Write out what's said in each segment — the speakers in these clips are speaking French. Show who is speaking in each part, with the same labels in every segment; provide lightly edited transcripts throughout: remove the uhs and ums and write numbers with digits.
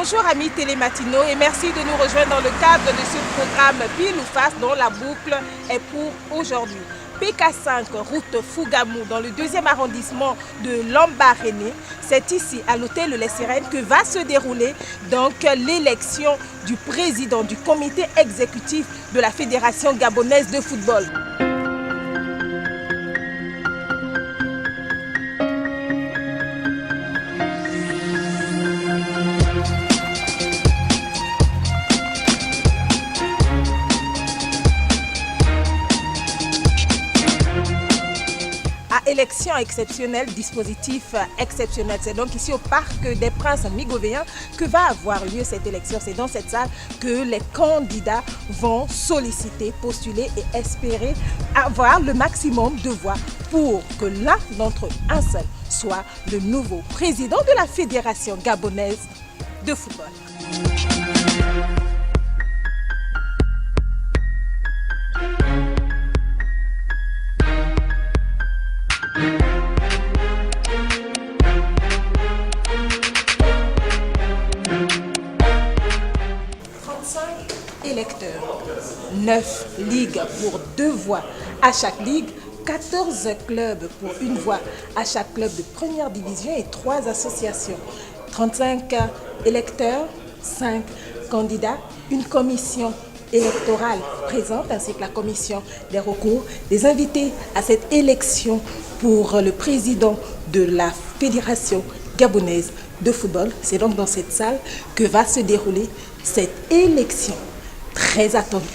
Speaker 1: Bonjour amis télématinaux et merci de nous rejoindre dans le cadre de ce programme Pile ou Face dont la boucle est pour aujourd'hui. PK5 route Fougamou dans le 2e arrondissement de Lambaréné. C'est ici à l'hôtel Les Sirènes que va se dérouler donc l'élection du président du comité exécutif de la Fédération gabonaise de football. Élection exceptionnelle, dispositif exceptionnel. C'est donc ici au Parc des Princes Migovéens que va avoir lieu cette élection. C'est dans cette salle que les candidats vont solliciter, postuler et espérer avoir le maximum de voix pour que l'un d'entre eux, un seul, soit le nouveau président de la Fédération gabonaise de football. Électeurs, 9 ligues pour 2 voix à chaque ligue, 14 clubs pour 1 voix à chaque club de première division et 3 associations. 35 électeurs, 5 candidats, une commission électorale présente ainsi que la commission des recours. Des invités à cette élection pour le président de la Fédération gabonaise de football. C'est donc dans cette salle que va se dérouler cette élection très attendue.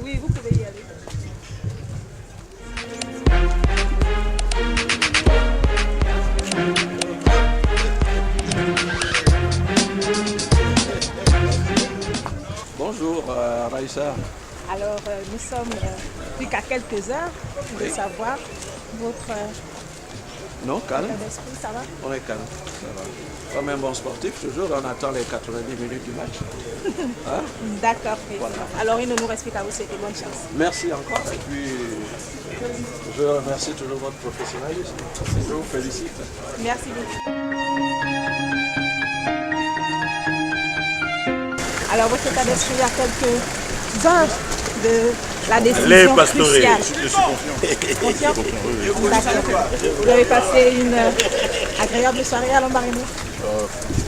Speaker 1: Oui, vous pouvez y aller.
Speaker 2: Bonjour Raïssa.
Speaker 1: Alors nous sommes plus qu'à quelques heures de savoir votre
Speaker 2: Non, calme.
Speaker 1: état d'esprit, ça va?
Speaker 2: On est calme. Ça va. Comme un bon sportif, toujours on attend les 90 minutes du match. Hein?
Speaker 1: D'accord, président.
Speaker 2: Voilà.
Speaker 1: Alors il ne nous reste plus qu'à vous souhaiter bonne chance.
Speaker 2: Merci encore et puis je remercie toujours votre professionnalisme. Je vous félicite.
Speaker 1: Merci beaucoup. Alors votre état d'esprit à quelques heures de la décision cruciale.
Speaker 3: Je suis confiant.
Speaker 1: Confiant? D'accord. Vous avez passé une agréable soirée à Lambaréné?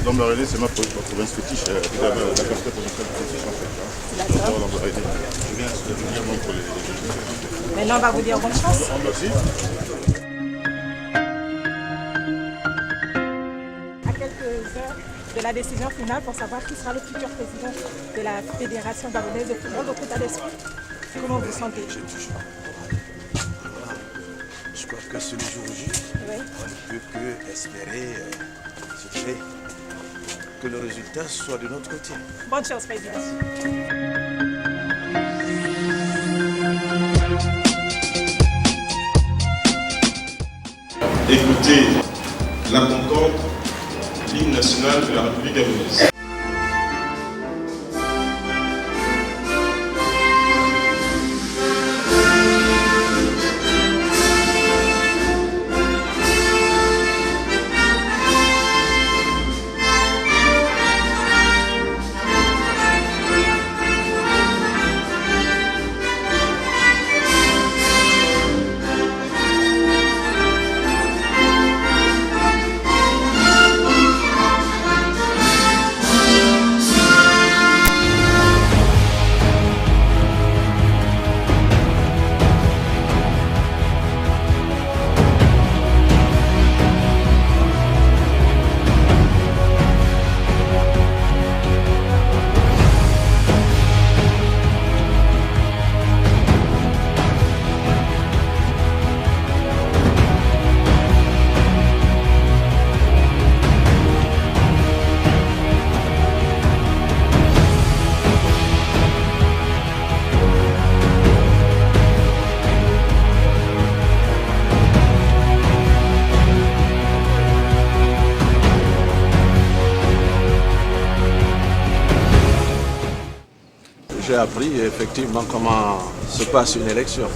Speaker 3: Lambaréné, c'est ma province fétiche. La capitale provinciale fétiche en fait.
Speaker 1: D'accord.
Speaker 3: Lambaréné. Je viens pour les...
Speaker 1: Maintenant on va vous dire bonne chance.
Speaker 3: Merci.
Speaker 1: À quelques heures de la décision finale pour savoir qui sera le futur président de la Fédération gabonaise de football, votre état d'esprit. Comment vous sentez?
Speaker 4: Je crois que ce jour J,
Speaker 1: Oui.
Speaker 4: on ne peut que espérer, s'il vous plaît, que le résultat soit de notre côté.
Speaker 1: Bonne chance, président.
Speaker 5: Écoutez la Concorde, l'hymne national de la République gabonaise.
Speaker 2: j'ai appris effectivement comment se passe une élection.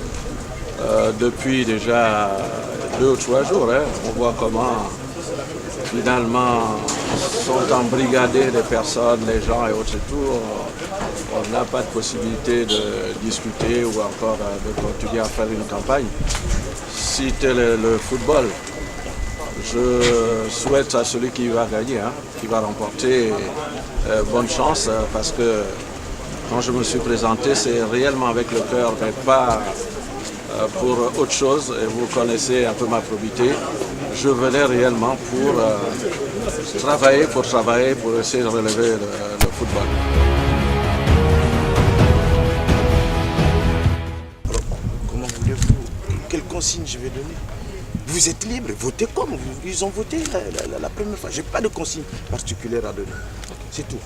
Speaker 2: Depuis déjà 2 ou 3 jours, on voit comment finalement sont embrigadés les personnes, les gens et autres et tout. On n'a pas de possibilité de discuter ou encore de continuer à faire une campagne. Si tel est le football, je souhaite à celui qui va gagner, qui va remporter, bonne chance, parce que quand je me suis présenté, c'est réellement avec le cœur, mais pas pour autre chose. Et vous connaissez un peu ma probité. Je venais réellement pour travailler, pour essayer de relever le football.
Speaker 4: Alors, comment voulez-vous? Quelle consigne je vais donner? Vous êtes libre, votez comme ils ont voté la première fois. Je n'ai pas de consigne particulière à donner. C'est tout.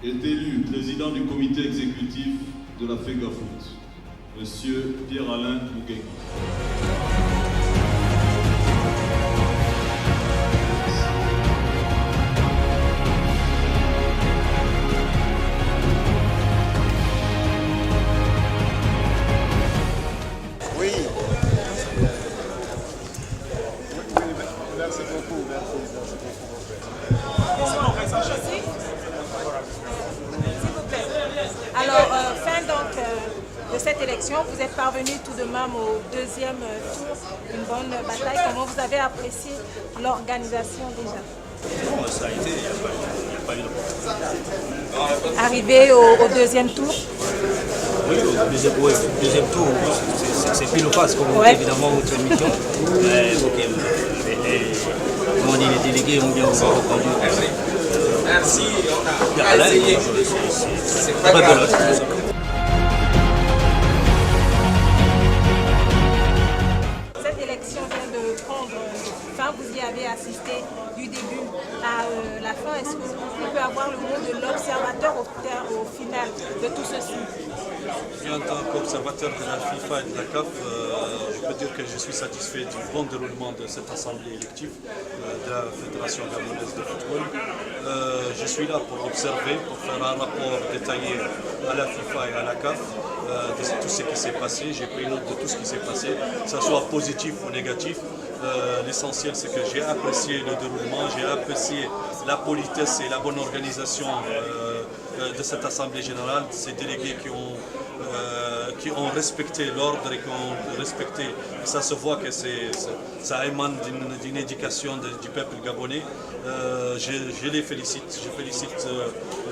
Speaker 6: Est élu président du comité exécutif de la FEGAFOOT, Monsieur Pierre-Alain Mugengi.
Speaker 4: Oui.
Speaker 3: Merci beaucoup.
Speaker 1: Alors, fin donc de cette élection, vous êtes parvenu tout de même au deuxième tour, une bonne bataille. Comment vous avez apprécié l'organisation déjà?
Speaker 7: Ça a été, il n'y a pas eu de problème.
Speaker 1: Arrivé au deuxième tour?
Speaker 7: Oui, au deuxième tour, c'est pile ou face, comme évidemment votre émission. Mais comment dire, les délégués ont bien répondu. Merci, on a essayé. C'est pas grave.
Speaker 1: Cette élection vient de prendre fin, vous y avez assisté du début à la fin. Est-ce qu'on peut avoir le mot de l'observateur au final de tout ceci?
Speaker 8: En tant qu'observateur de la FIFA et de la CAF, je peux dire que je suis satisfait du bon déroulement de cette assemblée élective de la Fédération gabonaise de football. Je suis là pour observer, pour faire un rapport détaillé à la FIFA et à la CAF de tout ce qui s'est passé. J'ai pris note de tout ce qui s'est passé, que ce soit positif ou négatif. L'essentiel, c'est que j'ai apprécié le déroulement, j'ai apprécié la politesse et la bonne organisation de cette assemblée générale, ces délégués qui ont respecté l'ordre et qui ont respecté, ça se voit que ça émane d'une éducation du peuple gabonais. Je les félicite, je félicite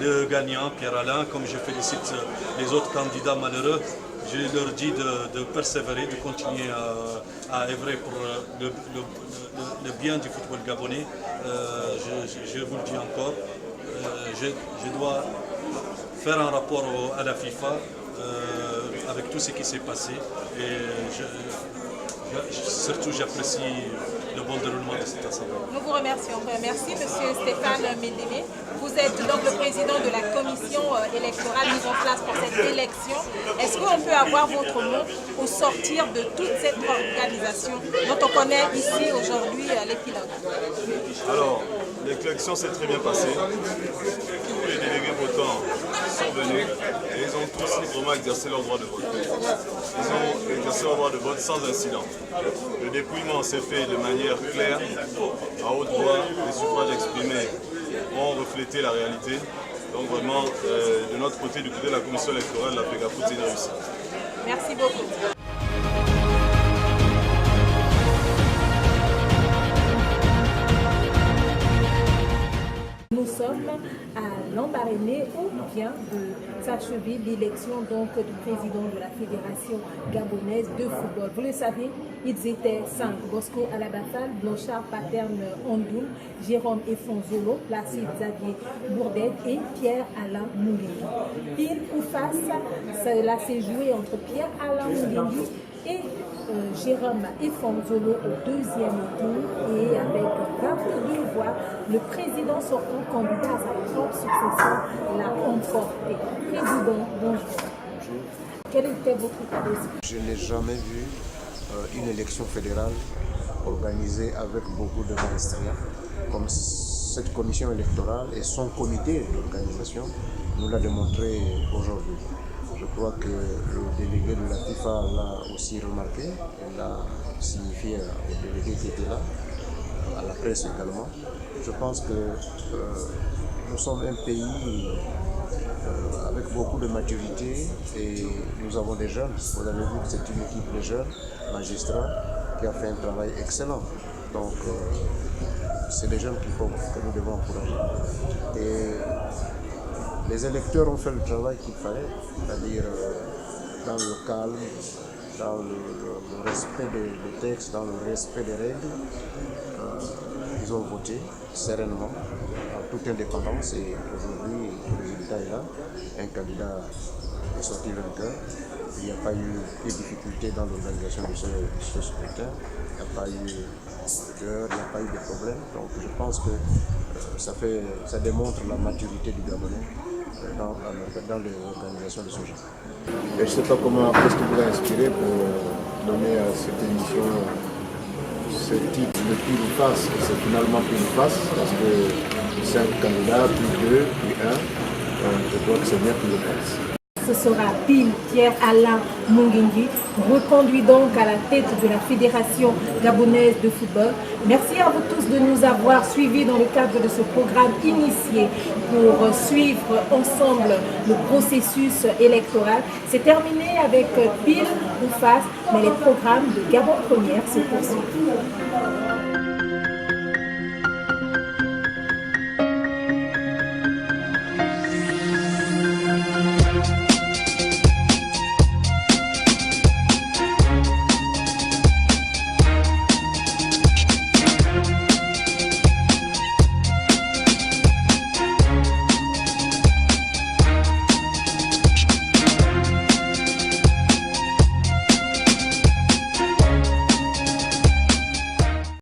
Speaker 8: le gagnant Pierre-Alain, comme je félicite les autres candidats malheureux. Je leur dis de persévérer, de continuer à œuvrer pour le bien du football gabonais. Je vous le dis encore, je dois faire un rapport à la FIFA avec tout ce qui s'est passé et surtout j'apprécie le bon déroulement de cette assemblée.
Speaker 1: Nous vous remercions. Merci M. Stéphane Médémé. Vous êtes donc le président de la commission électorale mise en place pour cette élection. Est-ce qu'on peut avoir votre mot au sortir de toute cette organisation dont on connaît ici aujourd'hui l'épilogue?
Speaker 3: Alors, l'élection s'est très bien passée. Tous les délégués votants sont venus et ils ont tous librement exercé leur droit de vote. Ils ont exercé leur droit de vote sans incident. Le dépouillement s'est fait de manière claire, à haute voix. Les suffrages exprimés ont reflété la réalité. Donc vraiment, de notre côté, du côté de la commission électorale, la FEGAFOOT, c'est une réussite.
Speaker 1: Merci beaucoup. Nous sommes à Lambaréné où vient de s'achever l'élection donc du président de la Fédération gabonaise de football. Vous le savez, ils étaient 5. Bosco Alabafal, Blanchard Paterne Ondoul, Jérôme Efonzolo, Placide Xavier Bourdet et Pierre-Alain Mugengi. Pile ou face, cela s'est joué entre Pierre-Alain Mugengi et Jérôme Efanzolo au deuxième tour et avec 22 voix, le président sortant candidat à sa propre succession l'a emporté. Président, bonjour. Quelle était votre proposition?
Speaker 9: Je n'ai jamais vu une élection fédérale organisée avec beaucoup de magistrats comme cette commission électorale et son comité d'organisation nous l'a démontré aujourd'hui. Je crois que le délégué de la FIFA l'a aussi remarqué et l'a signifié aux délégués qui étaient là, à la presse également. Je pense que nous sommes un pays avec beaucoup de maturité et nous avons des jeunes. Vous avez vu que c'est une équipe de jeunes magistrats qui a fait un travail excellent. Donc c'est des jeunes que nous devons encourager. Et les électeurs ont fait le travail qu'il fallait, c'est-à-dire dans le calme, dans le respect des textes, dans le respect des règles. Ils ont voté sereinement, en toute indépendance, et aujourd'hui le résultat est là. Un candidat est sorti vainqueur. Il n'y a pas eu de difficultés dans l'organisation de ce scrutin. Il n'y a pas eu d'heure, il n'y a pas eu de problème. Donc je pense que ça démontre la maturité du Gabonais dans l'organisation de ce jeu.
Speaker 10: Et je ne sais pas qu'est-ce qui vous a inspiré pour donner à cette émission ce titre de pile ou face. C'est finalement pile ou face parce que 5 candidats, plus 2, plus 1. Je crois que c'est bien pile ou face.
Speaker 1: Ce sera Pile Pierre-Alain Munguingui, reconduit donc à la tête de la Fédération gabonaise de football. Merci à vous tous de nous avoir suivis dans le cadre de ce programme initié pour suivre ensemble le processus électoral. C'est terminé avec Pile ou face, mais les programmes de Gabon Première se poursuivent.